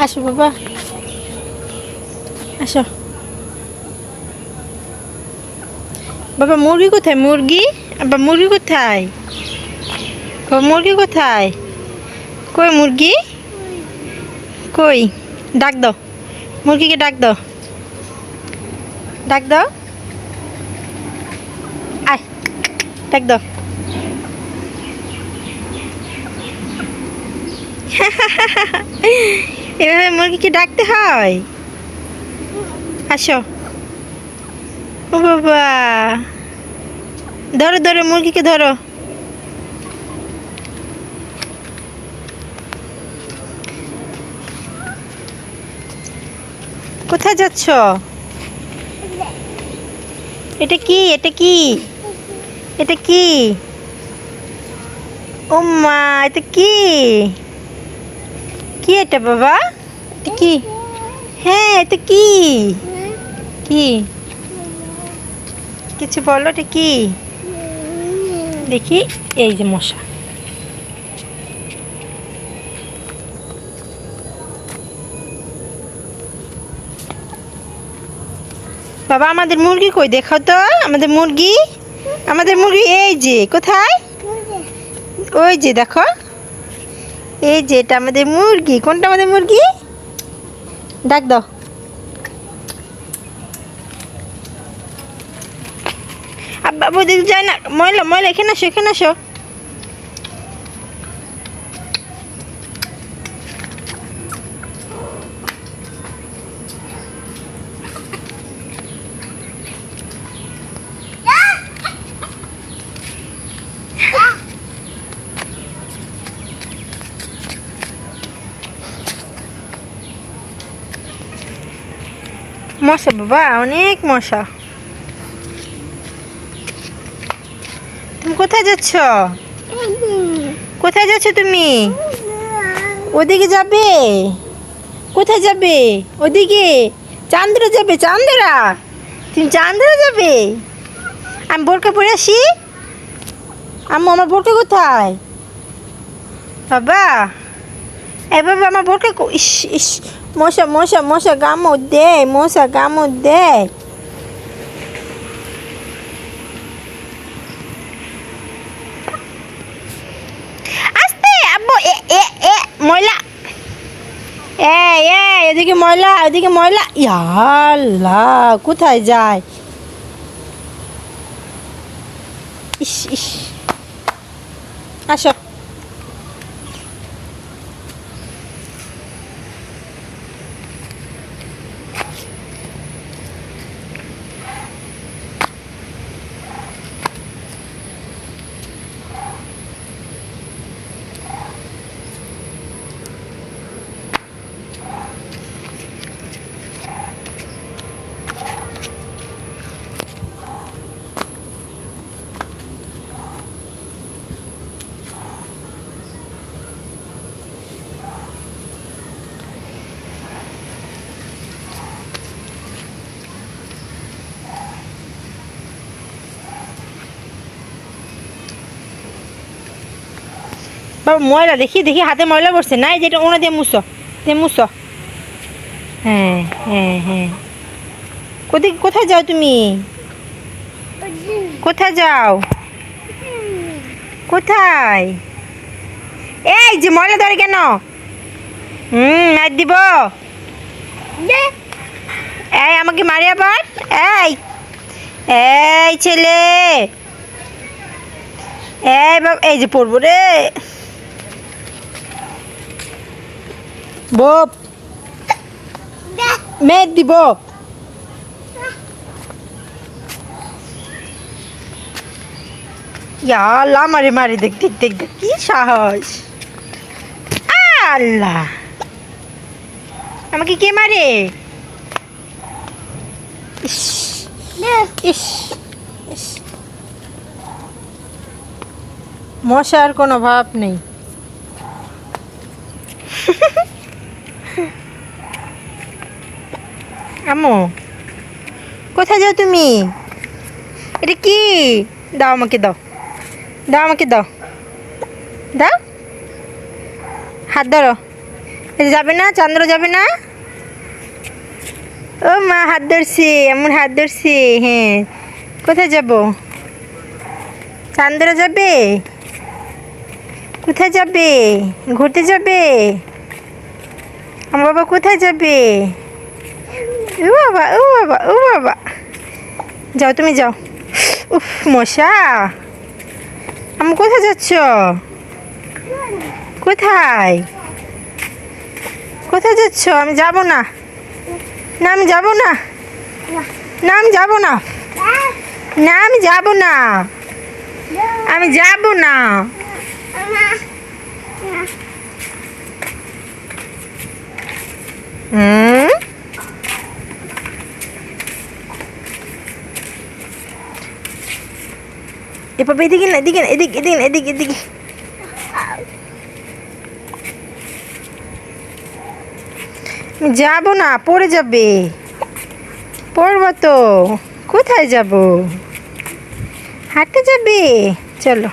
আসো বাবা, আসো। বাবা মুরগি কোথায়? মুরগি বাবা, মুরগি কোথায়? বাবা মুরগি কোথায়? কই মুরগি? কই? ডাক দাও, মুরগিকে ডাক দাও, ডাক দাও, আয়, ডাক দাও। এভাবে মুরগিকে ডাকতে হয়? আসো। ও বাবা, ধরো ধরো মুরগিকে ধরো। কোথায় যাচ্ছ? এটা কি? এটা কি? এটা কি? ও মা, এটা কি? কি এটা বাবা? এটা কি? হ্যাঁ, এটা কি? কি? কিছু বলো, এটা কি? দেখি, এই যে মশা। বাবা আমাদের মুরগি কই? দেখো তো আমাদের মুরগি। আমাদের মুরগি এই যে, কোথায়? ওই যে দেখো, এই যে এটা আমাদের মুরগি। কোনটা আমাদের মুরগি? ডাক দাও। আব্বা ওদিক যায় না, ময়লা ময়লা, এখানে আসো, এখানে আসো। মশা বাবা, অনেক মশা। তুমি কোথায় যাচ্ছ? কোথায় যাচ্ছ তুমি? ওদিকে যাবে? কোথায় যাবে? ওদিকে চান্দরা যাবে? চান্দরা? তুমি চান্দরা যাবে? আমি বোরকা পরে আসি। আম্মু আমার বোরকা কোথায়? বাবা, এ বাবা আমার বোরকা ইস ইস, মশা মশা মশা কামড় দেয়, মশা কামড় দেয়। আস্তে আব্বু, এ এ এ ময়লা। এদিকে ময়লা, এদিকে ময়লা। ইয়া আল্লাহ, কোথায় যায়? ইস ইস, আসো। বাবা ময়লা, দেখি দেখি হাতে ময়লা পড়ছে। নাই, যেটা ওনা দিয়ে মুছো, দিয়ে মুছো। হ্যাঁ হ্যাঁ হ্যাঁ। কোথায় কোথায় যাও তুমি? কোথায় যাও? কোথায়? এই যে ময়লা ধরে কেন? মার দিব। এই আমাকে মারি আবার। এই এই ছেলে, এই বাবা, এই যে পড়বো রে। বপ, মেদ দিব। আল্লাহ, মারে মারে, দেখ দেখ দেখ দেখ, কি সাহস! আল্লাহ, আমাকে কে মারে? ইস ইস ইস, মশার কোনো ভাব নেই। আম্মু কোথায় যাও তুমি? এটা কি? দাও আমাকে, দাও দাও আমাকে, দাও দাও। হাত ধরো, যাবে না? চন্দ্র যাবে না? ও মা, হাত ধরছি, এমন হাত ধরছি। হ্যাঁ, কোথায় যাব? চন্দ্র যাবে? কোথায় যাবে? ঘুরতে যাবে? আমার বাবা কোথায় যাবে? ও বাবা, ও বাবা, ও বাবা। যাও, তুমি যাও। উফ, মশা। আমি কোথায় যাচ্ছ? কোথায়? কোথায় যাচ্ছ? আমি যাব না। না, আমি যাব না। না, আমি যাব না। না, আমি যাব না। আমি যাব না। হুম, এবার এদিকে না, এদিকে না, এদিকে, এদিকে না, এদিকে, এদিকে। যাব না, পড়ে যাবে। পড়বো তো। কোথায় যাব? হাঁটতে যাবে? চলো।